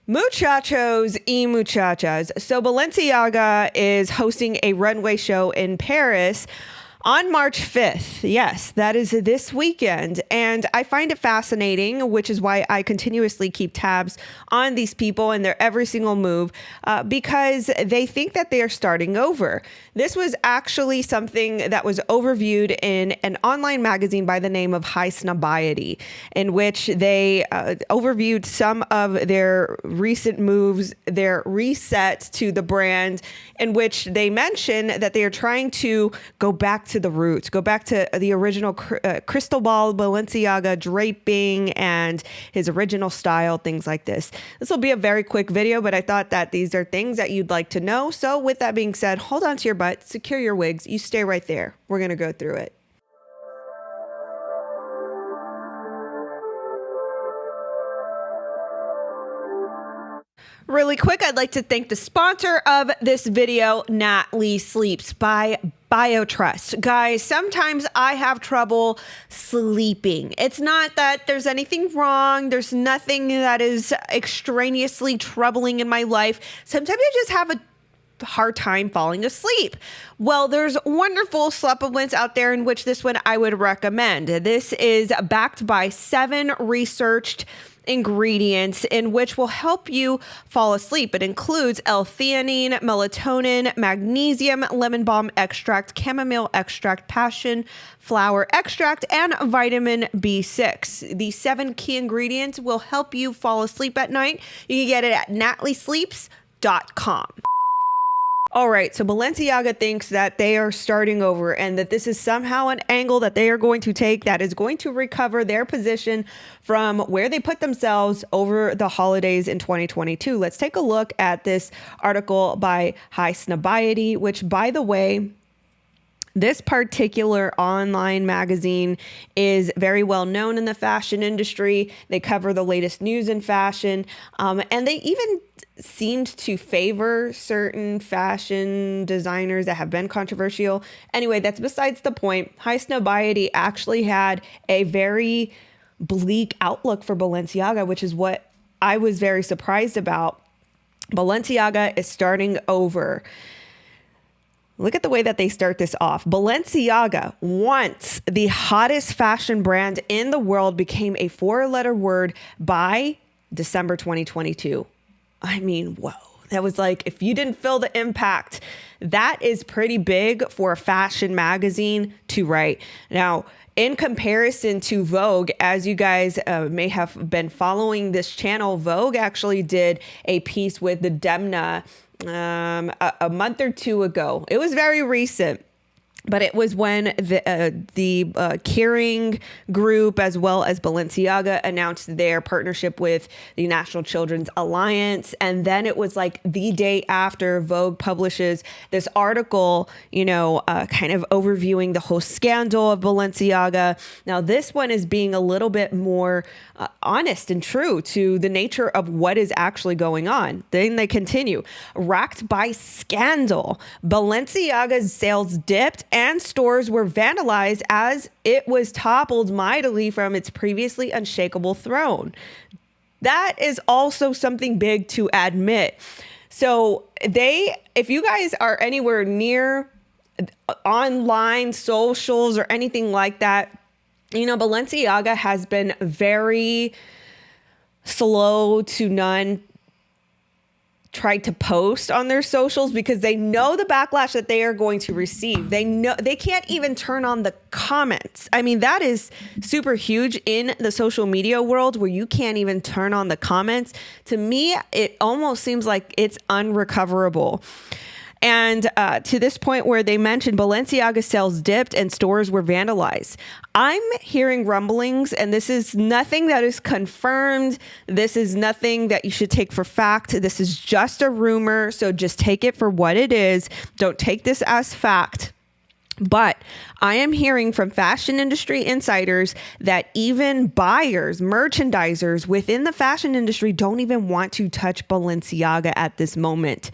Muchachos y muchachas. So Balenciaga is hosting a runway show in Paris on March 5th. Yes, that is this weekend. And I find it fascinating, which is why I continuously keep tabs on these people and their every single move, because they think that they are starting over. This was actually something that was overviewed in an online magazine by the name of 𝘏𝘶𝘮𝘢𝘬𝘪𝘀, in which they overviewed some of their recent moves, their resets to the brand, in which they mention that they are trying to go back to the roots, go back to the original crystal ball Balenciaga draping and his original style, things like this. This will be a very quick video, but I thought that these are things that you'd like to know. So with that being said, hold on to your butt, secure your wigs. You stay right there. We're going to go through it. Really quick, I'd like to thank the sponsor of this video, Natalie Sleeps by BioTrust. Guys, sometimes I have trouble sleeping. It's not that there's anything wrong. There's nothing that is extraneously troubling in my life. Sometimes I just have a hard time falling asleep. Well, there's wonderful supplements out there, in which this one I would recommend. This is backed by 7 researched ingredients in which will help you fall asleep. It includes L-theanine, melatonin, magnesium, lemon balm extract, chamomile extract, passion flower extract, and vitamin B6. These 7 key ingredients will help you fall asleep at night. You can get it at nataliesleeps.com. All right, so Balenciaga thinks that they are starting over and that this is somehow an angle that they are going to take that is going to recover their position from where they put themselves over the holidays in 2022. Let's take a look at this article by 𝘏𝘶𝘮𝘢𝘬𝘪𝘀, which, by the way, this particular online magazine is very well known in the fashion industry. They cover the latest news in fashion, and they even seemed to favor certain fashion designers that have been controversial. Anyway, that's besides the point. 𝘏𝘶𝘮𝘀𝘮𝘀 actually had a very bleak outlook for Balenciaga, which is what I was very surprised about. Balenciaga is starting over. Look at the way that they start this off. Balenciaga, once the hottest fashion brand in the world, became a 4-letter word by December 2022. I mean, whoa. That was like, if you didn't feel the impact, that is pretty big for a fashion magazine to write. Now, in comparison to Vogue, as you guys may have been following this channel, Vogue actually did a piece with the 𝘸𝘪 a month or 2 ago. It was very recent, but it was when the Kering group, as well as Balenciaga, announced their partnership with the National Children's Alliance. And then it was like the day after Vogue publishes this article, kind of overviewing the whole scandal of Balenciaga. Now, this one is being a little bit more honest and true to the nature of what is actually going on. Then they continue. Racked by scandal, Balenciaga's sales dipped and stores were vandalized as it was toppled mightily from its previously unshakable throne. That is also something big to admit. So if you guys are anywhere near online socials or anything like that, Balenciaga has been very slow to none tried to post on their socials because they know the backlash that they are going to receive. They know they can't even turn on the comments. I mean, that is super huge in the social media world, where you can't even turn on the comments. To me, it almost seems like it's unrecoverable. And to this point where they mentioned Balenciaga sales dipped and stores were vandalized. I'm hearing rumblings, and this is nothing that is confirmed. This is nothing that you should take for fact. This is just a rumor, so just take it for what it is. Don't take this as fact. But I am hearing from fashion industry insiders that even buyers, merchandisers within the fashion industry don't even want to touch Balenciaga at this moment.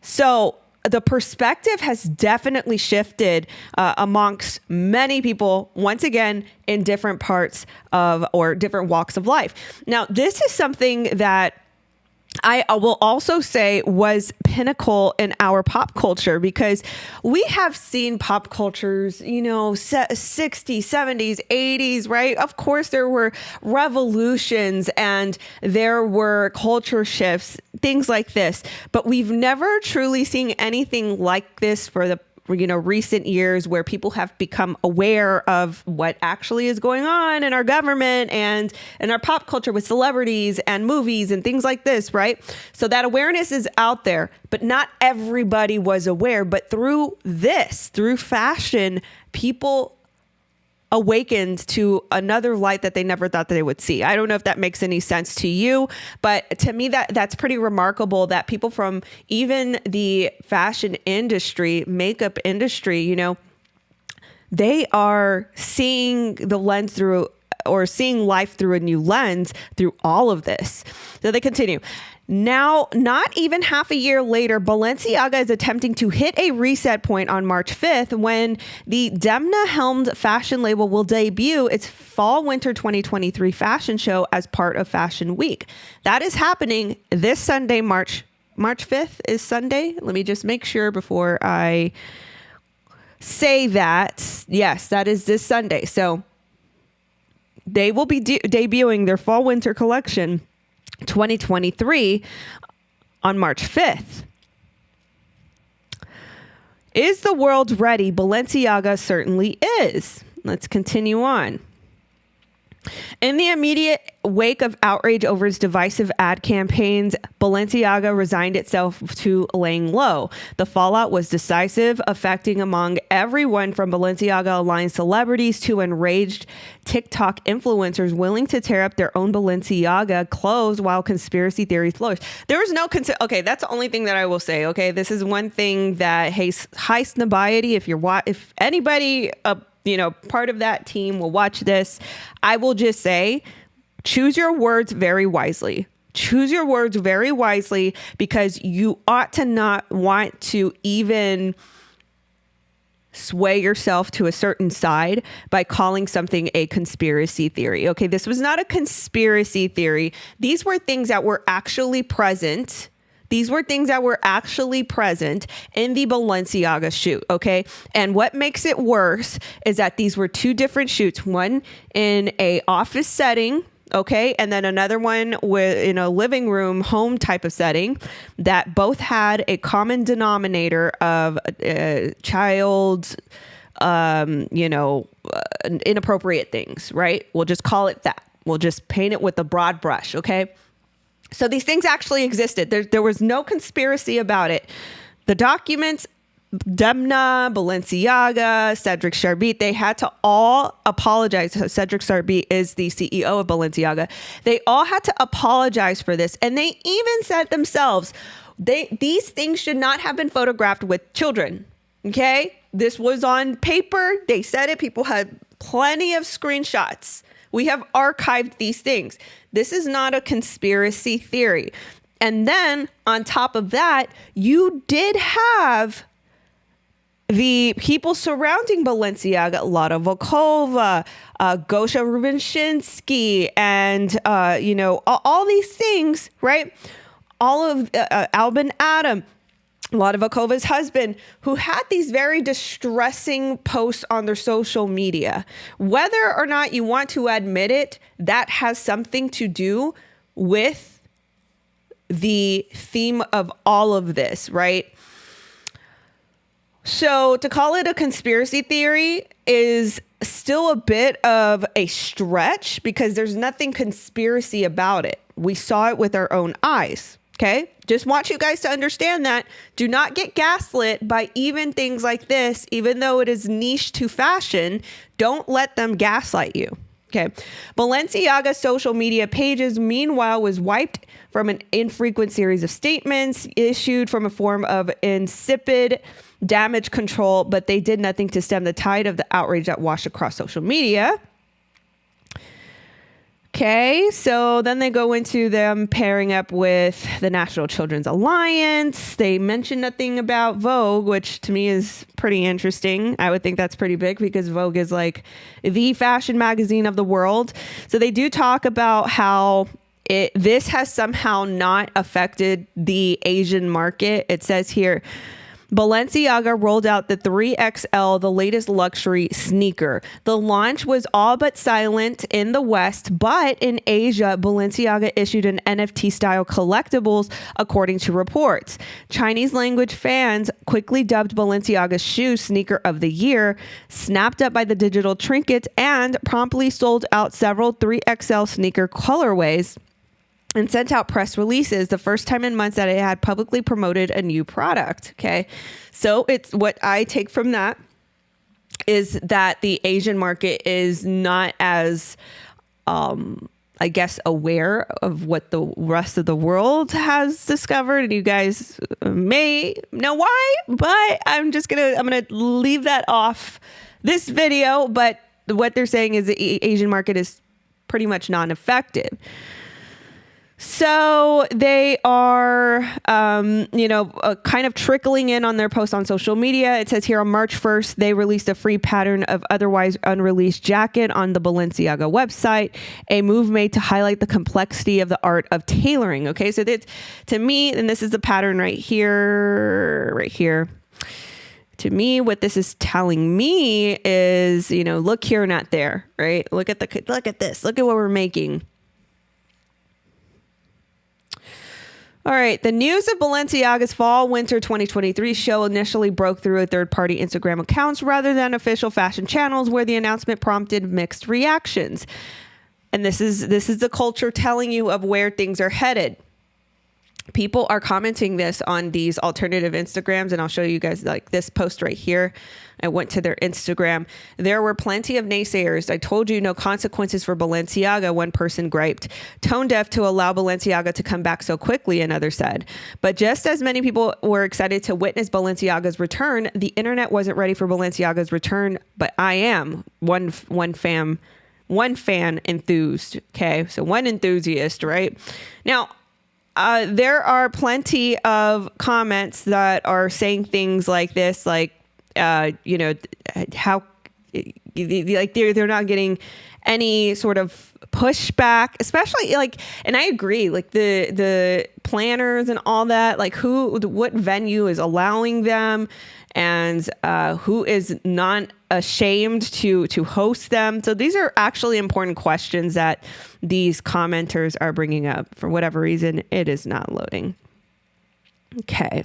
So the perspective has definitely shifted amongst many people, once again, in different parts of or different walks of life. Now, this is something that I will also say was pinnacle in our pop culture, because we have seen pop cultures, 60s, 70s, 80s, right? Of course, there were revolutions and there were culture shifts, things like this, but we've never truly seen anything like this for the recent years, where people have become aware of what actually is going on in our government and in our pop culture with celebrities and movies and things like this, right? So that awareness is out there, but not everybody was aware. But through fashion, people awakened to another light that they never thought that they would see. I don't know if that makes any sense to you, but to me, that's pretty remarkable that people from even the fashion industry, makeup industry, they are seeing the lens through, or seeing life through a new lens through all of this. So they continue. Now, not even half a year later, Balenciaga is attempting to hit a reset point on March 5th when the 𝘗𝘁𝘮𝘢 fashion label will debut its fall-winter 2023 fashion show as part of Fashion Week. That is happening this Sunday, March 5th is Sunday. Let me just make sure before I say that. Yes, that is this Sunday. So they will be debuting their fall-winter collection 2023 on March 5th. Is the world ready? Balenciaga certainly is. Let's continue on. In the immediate wake of outrage over its divisive ad campaigns, Balenciaga resigned itself to laying low. The fallout was decisive, affecting among everyone from Balenciaga-aligned celebrities to enraged TikTok influencers willing to tear up their own Balenciaga clothes while conspiracy theories flourish. There was no okay, that's the only thing that I will say. Okay, this is one thing that 𝘗𝘗𝘮𝘢, if anybody part of that team will watch this, I will just say, choose your words very wisely. Choose your words very wisely, because you ought to not want to even sway yourself to a certain side by calling something a conspiracy theory. Okay, this was not a conspiracy theory. These were things that were actually present. These were things that were actually present in the Balenciaga shoot, okay? And what makes it worse is that these were two different shoots, one in a office setting, okay? And then another one in a living room, home type of setting, that both had a common denominator of child, inappropriate things, right? We'll just call it that. We'll just paint it with a broad brush, okay? So these things actually existed. There was no conspiracy about it. The documents, 𝘗𝘗𝘮𝘢, Balenciaga, Cédric Charbit, they had to all apologize. Cédric Charbit is the CEO of Balenciaga. They all had to apologize for this. And they even said themselves, these things should not have been photographed with children. Okay? This was on paper. They said it. People had plenty of screenshots. We have archived these things. This is not a conspiracy theory. And then on top of that, you did have the people surrounding Balenciaga, 𝘮𝑚, Gosha Rubinszynski, and, all these things, right? All of Albin Adam, 𝘮𝑚's husband, who had these very distressing posts on their social media. Whether or not you want to admit it, that has something to do with the theme of all of this, right? So to call it a conspiracy theory is still a bit of a stretch, because there's nothing conspiracy about it. We saw it with our own eyes. Okay, just want you guys to understand that. Do not get gaslit by even things like this, even though it is niche to fashion. Don't let them gaslight you. Okay, Balenciaga's social media pages, meanwhile, was wiped from an infrequent series of statements issued from a form of insipid damage control, but they did nothing to stem the tide of the outrage that washed across social media. Okay, so then they go into them pairing up with the National Children's Alliance. They mention nothing about Vogue, which to me is pretty interesting. I would think that's pretty big, because Vogue is like the fashion magazine of the world. So they do talk about how this has somehow not affected the Asian market. It says here, Balenciaga rolled out the 3XL, the latest luxury sneaker. The launch was all but silent in the West, but in Asia, Balenciaga issued an NFT-style collectibles, according to reports. Chinese language fans quickly dubbed Balenciaga's shoe Sneaker of the Year, snapped up by the digital trinkets, and promptly sold out several 3XL sneaker colorways and sent out press releases, the first time in months that it had publicly promoted a new product. Okay. So it's what I take from that is that the Asian market is not as, I guess, aware of what the rest of the world has discovered. And you guys may know why, but I'm going to leave that off this video. But what they're saying is the Asian market is pretty much non-effective. So they are, kind of trickling in on their posts on social media. It says here on March 1st, they released a free pattern of otherwise unreleased jacket on the Balenciaga website, a move made to highlight the complexity of the art of tailoring. Okay, so that's, to me, and this is the pattern right here. To me, what this is telling me is, look here, not there, right? Look at this. Look at what we're making. All right. The news of Balenciaga's fall/winter 2023 show initially broke through third-party Instagram accounts rather than official fashion channels, where the announcement prompted mixed reactions. And this is the culture telling you of where things are headed. People are commenting this on these alternative Instagrams, and I'll show you guys like this post right here. I went to their Instagram. There were plenty of naysayers. I told you no consequences for Balenciaga, one person griped. Tone deaf to allow Balenciaga to come back so quickly, another said. But just as many people were excited to witness Balenciaga's return, the internet wasn't ready for Balenciaga's return, but I am. One fan enthused. Okay, so one enthusiast, right? Now, there are plenty of comments that are saying things like this, like, how like they're not getting any sort of pushback, especially like, and I agree, like the planners and all that, like what venue is allowing them and who is not ashamed to host them. So these are actually important questions that these commenters are bringing up. For whatever reason, it is not loading. Okay.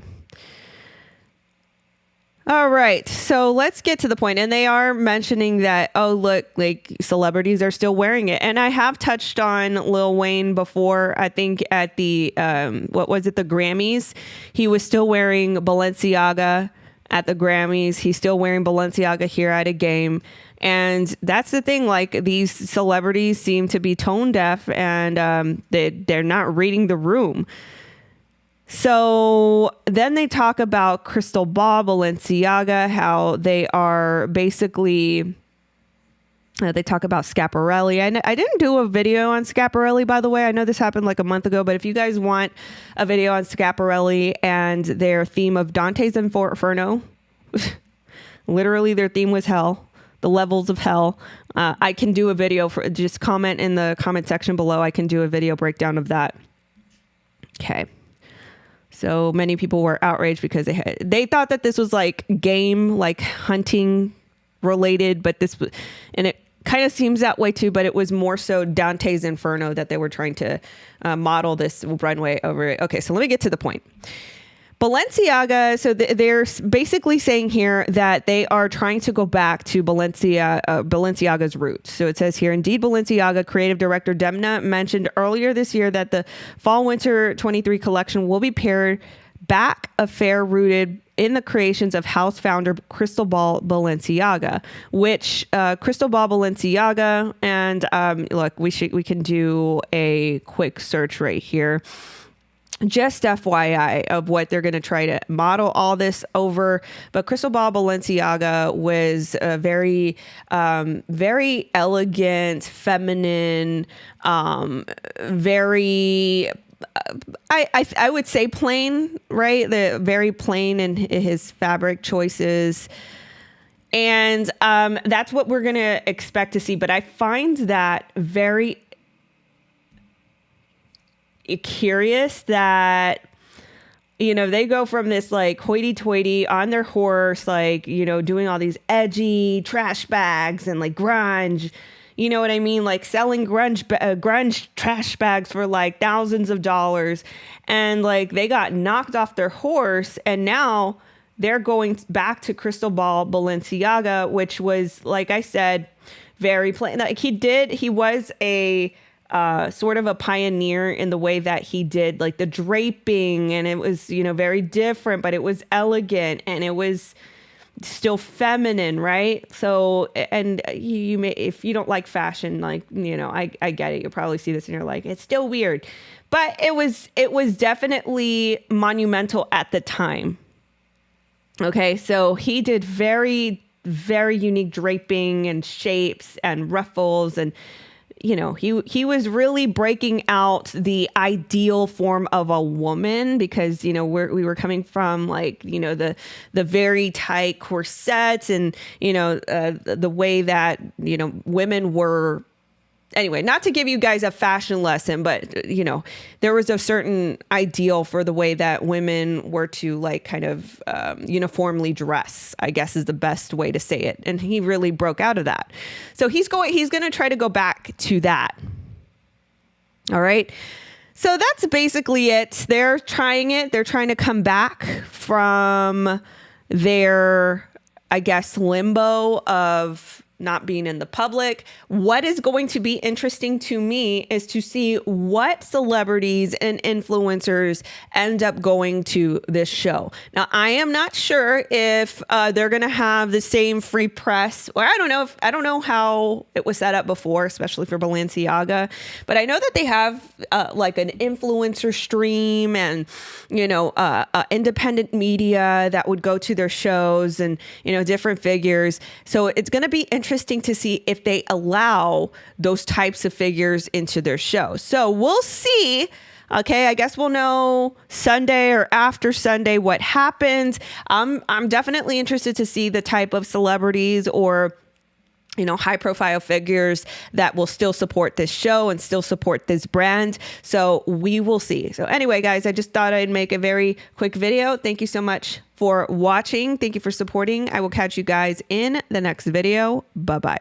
All right. So let's get to the point. And they are mentioning that, oh, look, like celebrities are still wearing it. And I have touched on Lil Wayne before. I think at the, the Grammys, he was still wearing Balenciaga at the Grammys. He's still wearing Balenciaga here at a game. And that's the thing, like these celebrities seem to be tone deaf and they're not reading the room. So then they talk about 𝘶𝑗𝘓 Balenciaga, how they are basically, they talk about Schiaparelli. I didn't do a video on Schiaparelli, by the way. I know this happened like a month ago, but if you guys want a video on Schiaparelli and their theme of Dante's Inferno, literally their theme was hell, the levels of hell. I can do a video for, just comment in the comment section below. I can do a video breakdown of that. Okay. So many people were outraged because they thought that this was like game, like hunting related, but this, and it kind of seems that way too, but it was more so Dante's Inferno that they were trying to model this runway over it. Okay, so let me get to the point. Balenciaga, so they're basically saying here that they are trying to go back to Balenciaga's roots. So it says here, indeed, Balenciaga creative director 𝘠𝘓𝘶 mentioned earlier this year that the fall/winter 23 collection will be paired back affair rooted in the creations of house founder 𝘶𝑗𝘓 Balenciaga, which 𝘶𝑗𝘓 Balenciaga, and look, we can do a quick search right here. Just FYI of what they're going to try to model all this over. But 𝘶𝑗𝘓 Balenciaga was a very, very elegant, feminine, very, I would say plain, right? The very plain in his fabric choices. And that's what we're going to expect to see. But I find that very curious that, you know, they go from this like hoity-toity on their horse, like, you know, doing all these edgy trash bags and like grunge, you know what I mean? Like selling grunge trash bags for like thousands of dollars. And like they got knocked off their horse, and now they're going back to Crystal Ball Balenciaga, which was, like I said, very plain. Like he was a sort of a pioneer in the way that he did like the draping, and it was, you know, very different, but it was elegant and it was still feminine, right? So, and you may, if you don't like fashion, like, you know, I get it. You'll probably see this and you're like, it's still weird, but it was definitely monumental at the time. Okay. So he did very, very unique draping and shapes and ruffles, and you know, he was really breaking out the ideal form of a woman, because, you know, we were coming from like, you know, the very tight corsets and, you know, the way that, you know, women were. Anyway, not to give you guys a fashion lesson, but, you know, there was a certain ideal for the way that women were to like kind of uniformly dress, I guess is the best way to say it. And he really broke out of that. So he's going to try to go back to that. All right. So that's basically it. They're trying it. They're trying to come back from their, I guess, limbo of not being in the public. What is going to be interesting to me is to see what celebrities and influencers end up going to this show. Now, I am not sure if they're going to have the same free press, or I don't know how it was set up before, especially for Balenciaga, but I know that they have like an influencer stream and, you know, independent media that would go to their shows and, you know, different figures. So it's going to be interesting to see if they allow those types of figures into their show. So we'll see. Okay, I guess we'll know Sunday or after Sunday what happens. I'm definitely interested to see the type of celebrities or, you know, high profile figures that will still support this show and still support this brand. So we will see. So anyway, guys, I just thought I'd make a very quick video. Thank you so much for watching. Thank you for supporting. I will catch you guys in the next video. Bye-bye.